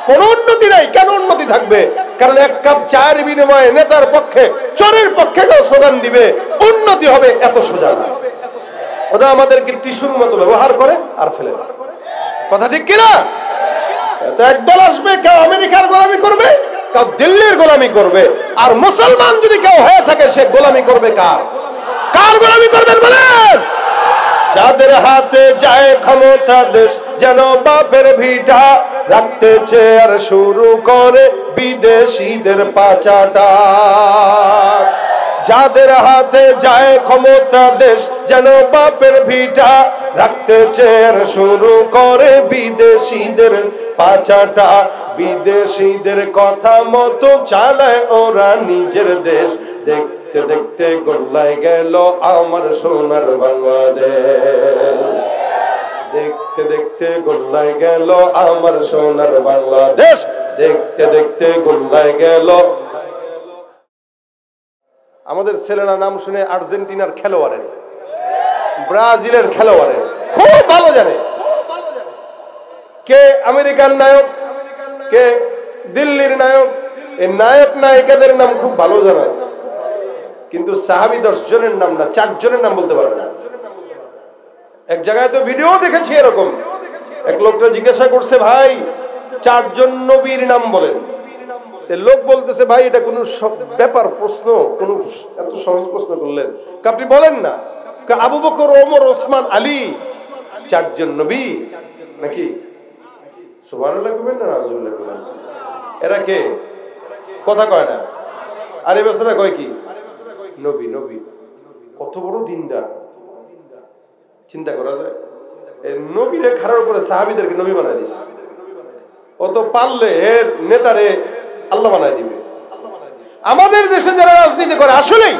কোন উন্নতি নাই। কেন উন্নতি থাকবে? কারণ এক কাপ চায়ের বিনিময়ে নেতার পক্ষে চোরের পক্ষে কেউ স্লোগান দিবে, উন্নতি হবে এত সোজা না। ওরা আমাদেরকে টিস্যুর মতো ব্যবহার করে আর ফেলে দেয়। কথা ঠিক কিনা? তো একদল আসবে, কেউ আমেরিকার গোলামি করবে, কেউ দিল্লির গোলামি করবে। আর মুসলমান যদি কেউ হয়ে থাকে, সে গোলামি করবে কার? কার গোলামি করবেন বলেন? যাদের হাতে যায় ক্ষমতা, দেশ যেন বাপের ভিটা, রাখতে চেয়ার শুরু করে বিদেশিদের পাচাটা। যাদের হাতে যায় ক্ষমতা, দেশ যেন বাপের ভিটা, রাখতে চেয়ার শুরু করে বিদেশিদের পাচাটা। বিদেশিদের কথা মতো চালায় ওরা নিজের দেশ। দেখতে দেখতে গোল্লায় গেল আমার সোনার বাংলাদেশ। দেখতে দেখতে গোল্লায় গেল আমার সোনার বাংলাদেশ। দেখতে দেখতে গোল্লায় গেল। আমাদের ছেলেরা নাম শুনে আর্জেন্টিনার খেলোয়াড়ের, ব্রাজিলের খেলোয়াড়ের খুব ভালো জানে। কে আমেরিকার নায়ক, কে দিল্লির নায়ক। এই নায়ক নায়িকাদের নাম খুব ভালো জানা আছে, কিন্তু সাহাবী 10 জনের নাম না, 4 জনের নাম বলতে পারে না। এক জায়গায় তো ভিডিও দেখেছি এরকম, এক লোকটা জিজ্ঞাসা করছে, ভাই 4 জন নবীর নাম বলেন। লোক বলতেছে, ভাই এটা কোন ব্যাপার প্রশ্ন, কোন এত সহজ প্রশ্ন করলেন, আপনি বলেন না। আবু বকর, ওমর, ওসমান, আলী 4 জন নবী নাকি? সুবহানাল্লাহ কইবেন না নাউজুবিল্লাহ কইবেন? এরা কে? কথা কয় না। আর এই বছরে কয় কি? নবী। নবী কত বড় দিনদার, চিন্তা করা যায়? এই নবীরে খাড়ার উপরে সাহাবীদেরকে নবী বানায় দিছে। ও তো পারলে এর নেতারে আল্লাহ বানায় দিবে। আমাদের দেশে যারা রাজনীতি করে, আসলেই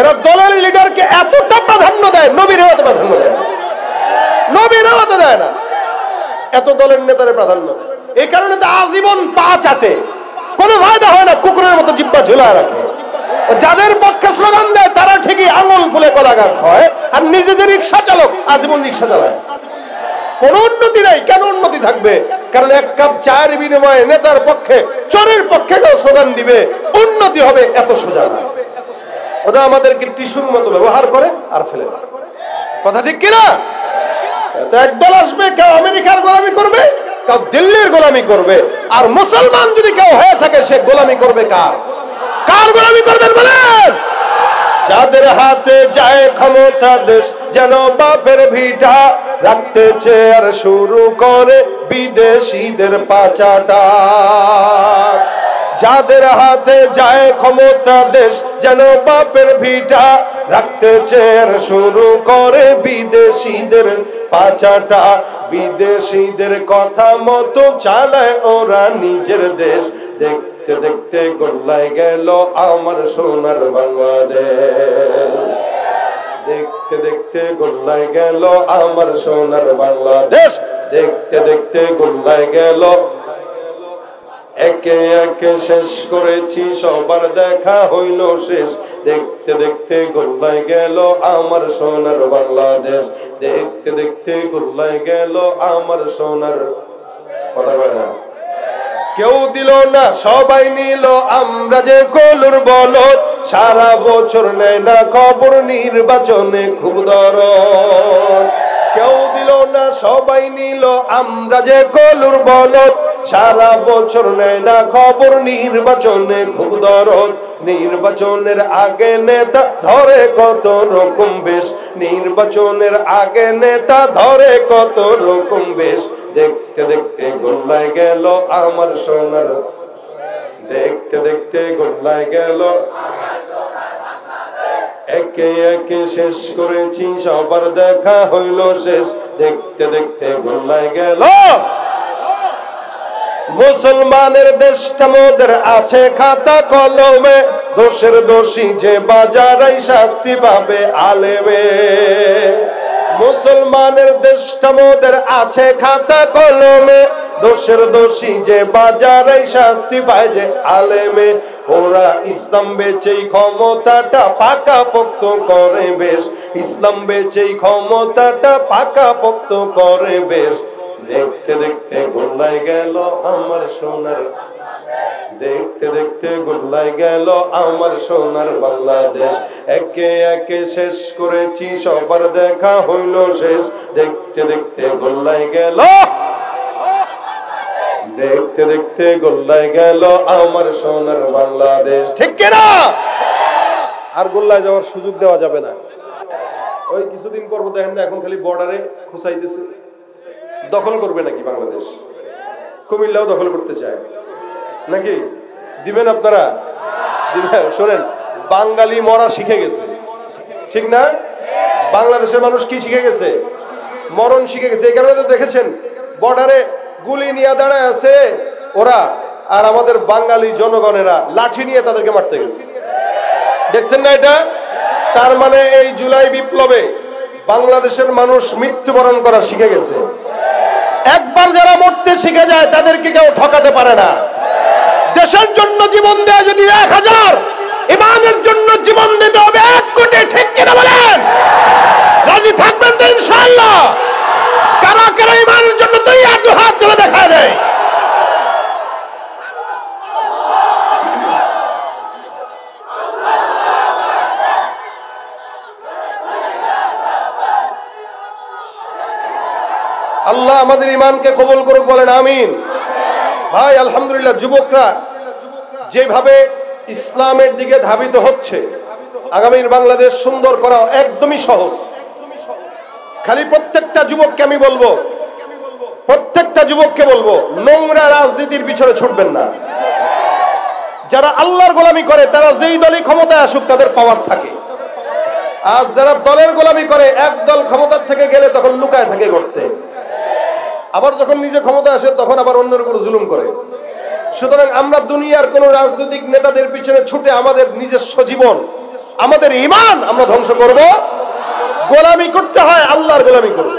এরা দলের লিডারকে এতটা প্রাধান্য দেয়, নবীরেও এত প্রাধান্য দেয়, নবীরেও এত দেয় না, এত দলের নেতারে প্রাধান্য দেয়। এই কারণে তো আজীবন পা চাটে, কোনো ফায়দা হয় না, কুকুরের মতো জিব্বা ঝুলায় রাখে। যাদের পক্ষে স্লোগান দেয় তারা ঠিকই আঙুল ফুলে কলা গাছ হয়, আর নিজে যে রিক্সা চালক আজীবন রিক্সা চালায়। কোন উন্নতি নাই। কেন উন্নতি থাকবে? কারণ এক কাপ চায়ের বিনিময়ে নেতার পক্ষে চোরের পক্ষে কেউ স্লোগান দিবে, উন্নতি হবে এত সোজা না। ওরা আমাদেরকে টিস্যুর মতো ব্যবহার করে আর ফেলে দেয়। কথা ঠিক কিনা? তো একদল আসবে, কেউ আমেরিকার গোলামি করবে, কেউ দিল্লির গোলামি করবে। আর মুসলমান যদি কেউ হয়ে থাকে, সে গোলামি করবে কার? কার গোলামি করবেন বলেন? যাদের হাতে যায় ক্ষমতা, দেশ যেন বাপের ভিটা, রাখতে চেয়ার শুরু করে বিদেশিদের পাচাটা। যাদের হাতে যায় ক্ষমতা, দেশ যেন বাপের ভিটা, রাখতে চেয়ার শুরু করে বিদেশিদের পাচাটা। বিদেশিদের কথা মতো চালায় ওরা নিজের দেশ। দেখতে দেখতে গোল্লায় গেল আমার সোনার বাংলাদেশ। দেখতে দেখতে গোল্লায় গেল আমার সোনার বাংলাদেশ। দেখতে দেখতে গোল্লায় গেল। একে একে শেষ করেছি, সবার দেখা হইল শেষ। দেখতে দেখতে গোল্লায় গেল আমার সোনার বাংলাদেশ। দেখতে দেখতে গোল্লায় গেল আমার সোনার। কথা বলে না, কেউ দিল না সবাই নিল, আমরা যে কলুর বলদ। সারা বছর নেয় না খবর, নির্বাচনে খুব দরদ। কেউ দিল না সবাই নিল, আমরা যে কলুর বলদ। সারা বছর নেয় না খবর, নির্বাচনে খুব দরদ। নির্বাচনের আগে নেতা ধরে কত রকম বেশ। নির্বাচনের আগে নেতা ধরে কত রকম বেশ। দেখতে দেখতে গোল্লায় গেল আমার সোনার। দেখতে দেখতে গোল্লায় গেল। একে একে শেষ করেছি, সবার দেখা হইল শেষ। দেখতে দেখতে গোল্লায় গেল। মুসলমানের দেশটা মোদের আছে খাতা কলমে, দোষের দোষী যে বাজারাই শাস্তি পাবে আলেমে। মুসলমানের দেশটা মোদের আছে খাতা কলমে, দোষের দোষী যে বাজারাই শাস্তি পায় যে আলেমে। ওরা ইসলাম বেচেই ক্ষমতাটা পাকা পোক্ত করে বেশ। ইসলাম বেচেই ক্ষমতাটা পাকা পোক্ত করে বেশ। দেখতে দেখতে গোল্লাই গেল আমার সোনার, দেখতে দেখতে গোল্লাই গেল আমার সোনার বাংলাদেশ। একে একে শেষ করেছি সবার দেখা হইল শেষ, দেখতে দেখতে গোল্লাই গেল, দেখতে দেখতে গোল্লাই গেল আমার সোনার বাংলাদেশ। ঠিক কিনা? আর গোল্লায় যাওয়ার সুযোগ দেওয়া যাবে না। ওই কিছুদিন পর দেখেন না, এখন খালি বর্ডারে খুঁচাইতেছে। দখল করবে নাকি বাংলাদেশ? কুমিল্লাও দখল করতে চায় নাকি? দিবেন আপনারা? দিবেন? শোনেন, বাঙালি মরা শিখে গেছে, ঠিক না? বাংলাদেশের মানুষ কি শিখে গেছে? মরণ শিখে গেছে। এই কারণে তো দেখেছেন বর্ডারে গুলি নিয়ে দাঁড়ায় আছে ওরা, আর আমাদের বাঙালি জনগণেরা লাঠি নিয়ে তাদেরকে মারতে গেছে। দেখছেন না এটা? তার মানে এই জুলাই বিপ্লবে বাংলাদেশের মানুষ মৃত্যুবরণ করা শিখে গেছে। একবার যারা মরতে শিখে যায় তাদেরকে কেউ ঠকাতে পারে না। দেশের জন্য জীবন দেয় যদি 1000, ইমানের জন্য জীবন দিতে হবে 1 কোটি। ঠিক কিনা বলেন? রাজি থাকবেন তো ইনশাআল্লাহ? কারা কারা ইমানের জন্য তৈরি, 2 হাত তুলে দেখা দেয়। আল্লাহ আমাদের ইমানকে কবুল করুক, বলেন আমিন। ভাই আলহামদুলিল্লাহ, যুবকরা যেভাবে ইসলামের দিকে ধাবিত হচ্ছে, আগামীর বাংলাদেশ সুন্দর করা একদমই সহজ। খালি প্রত্যেকটা যুবককে আমি বলবো, প্রত্যেকটা যুবককে বলবো, নোংরা রাজনীতির পিছনে ছুটবেন না। যারা আল্লাহর গোলামি করে তারা যেই দলই ক্ষমতায় আসুক তাদের পাওয়ার থাকে। আর যারা দলের গোলামি করে, এক দল ক্ষমতার থেকে গেলে তখন লুকায় থাকে করতে, আবার যখন নিজে ক্ষমতা আসে তখন আবার অন্যের উপর জুলুম করে। সুতরাং আমরা দুনিয়ার কোন রাজনৈতিক নেতাদের পিছনে ছুটে আমাদের নিজস্ব জীবন, আমাদের ঈমান আমরা ধ্বংস করব? গোলামি করতে হয় আল্লাহর গোলামি করব।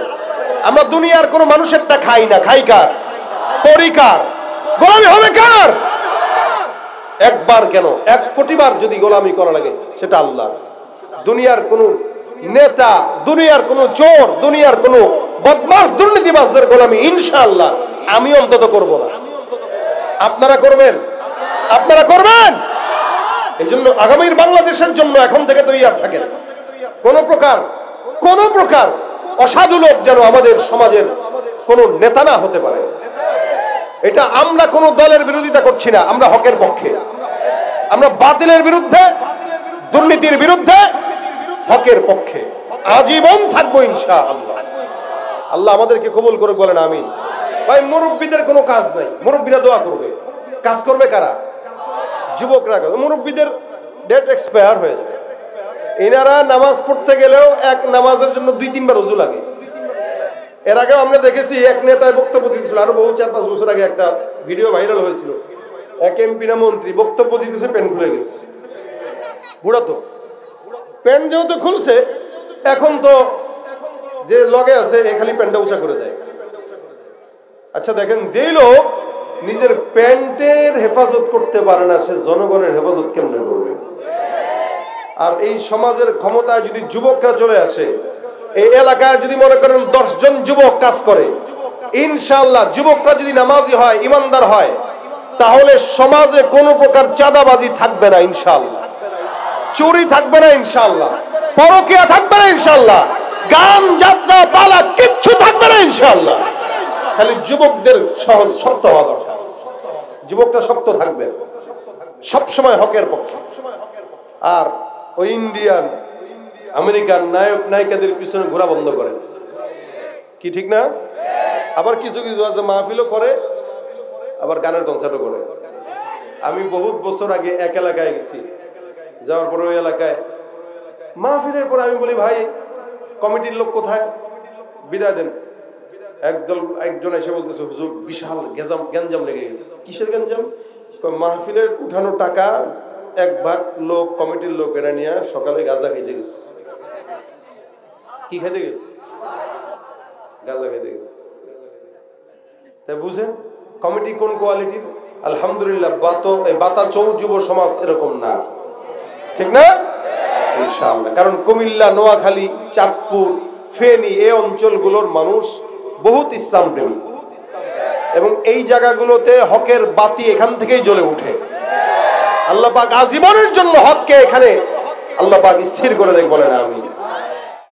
আমরা দুনিয়ার কোন মানুষেরটা খাই না। খাই কার? পরিকার। গোলামি হবে কার? একবার কেন 1 কোটি বার যদি গোলামি করা লাগে সেটা আল্লাহ। দুনিয়ার কোন নেতা, দুনিয়ার কোন চোর, দুনিয়ার কোন বদমাশ দুর্নীতিবাজদের গোলামি ইনশাআল্লাহ আমি অন্তত করব না। আপনারা করবেন? আপনারা করবেন? এই জন্য আগামীর বাংলাদেশের জন্য এখন থেকে তৈরি থাকেন। কোন প্রকার অসাধু লোক যেন আমাদের সমাজের কোন নেতা না হতে পারে। এটা আমরা কোন দলের বিরোধিতা করছি না, আমরা হকের পক্ষে। আমরা বাতিলের বিরুদ্ধে, দুর্নীতির বিরুদ্ধে, হকের পক্ষে আজীবন থাকবো ইনশাআল্লাহ। আল্লাহ আমাদেরকে কবুল করে, বলেন আমিন। ভাই মুরব্বীদের কোনো কাজ নাই, মুরব্বীরা দোয়া করবে। কাজ করবে কারা? যুবকরা। মুরব্বীদের ডেট এক্সপায়ার হয়ে যায়। এনারা নামাজ পড়তে গেলেও এক নামাজের জন্য 2-3 বার ওযু লাগে। এর আগেও আমরা দেখেছি এক নেতায় বক্তব্য দিয়েছিল, আরো বহু 4-5 বছর আগে একটা ভিডিও ভাইরাল হয়েছিল। এক এমপি না মন্ত্রী বক্তব্য দিতেছে, প্যান্ট খুলে গেছে। বুড়া তো প্যান্ট যেহেতু খুলছে, এখন তো যে লগে আছে এ খালি প্যান্টটা উঁচা করে দেয়। আচ্ছা দেখেন, যেই লোক নিজের প্যান্টের হেফাজত করতে পারে না, সে জনগণের হেফাজত কেমনে করবে? আর এই সমাজের ক্ষমতায় যদি যুবকরা চলে আসে, এই এলাকায় যদি মনে করেন 10 জন যুবক কাজ করে, ইনশাআল্লাহ যুবকরা যদি নামাজি হয়, ইমানদার হয়, তাহলে সমাজে কোনো প্রকার চাঁদাবাজি থাকবে না ইনশাআল্লাহ, চুরি থাকবে না ইনশাআল্লাহ, পরকীয়া থাকবে না ইনশাআল্লাহ, গান যাত্রা পালা কিচ্ছু থাকবে না ইনশাআল্লাহ। খালি যুবকদের সহজ শক্ত হওয়া দরকার। যুবকরা শক্ত থাকবে, সবসময় হকের পক্ষে। আর ওই ইন্ডিয়ান আমেরিকান নায়ক নায়িকাদের পিছনে ঘোরা বন্ধ করেন। কি ঠিক না? আবার কিছু কিছু আছে মাহফিলও করে, আবার গানের কনসার্টও করে। আমি বহুত বছর আগে এক এলাকায় গেছি, যাওয়ার পরে ওই এলাকায় মাহফিলের পরে আমি বলি, ভাই কমিটির লোক কোথায়? বিদায় দেন। একজন এসে বলতেছে, হুজুর বিশাল গ্যাঞ্জাম লেগে গেছে। কিসের গ্যাঞ্জাম? মাহফিলের উঠানো টাকা 1 ভাগ লোক, কমিটির লোক এরা নিয়ে সকালে গাঁজা খাইতে গেছে। কি খাইতে গেছে? গাঁজা খাইতে গেছে। তাই বুঝেন কমিটি কোন কোয়ালিটির। আলহামদুলিল্লাহ বাতাচৌ যুব সমাজ এরকম না, ঠিক না? ইনশাআল্লাহ। কারণ কুমিল্লা, নোয়াখালী, চাঁদপুর, ফেনী এই অঞ্চলগুলোর মানুষ বহুত ইসলাম প্রেমী। এবং এই জায়গাগুলোতে হকের বাতি এখান থেকেই জ্বলে উঠে। আল্লাহ পাক আজীবনের জন্য হককে এখানে আল্লাহ পাক স্থির করে দেন, বলেন আমিন।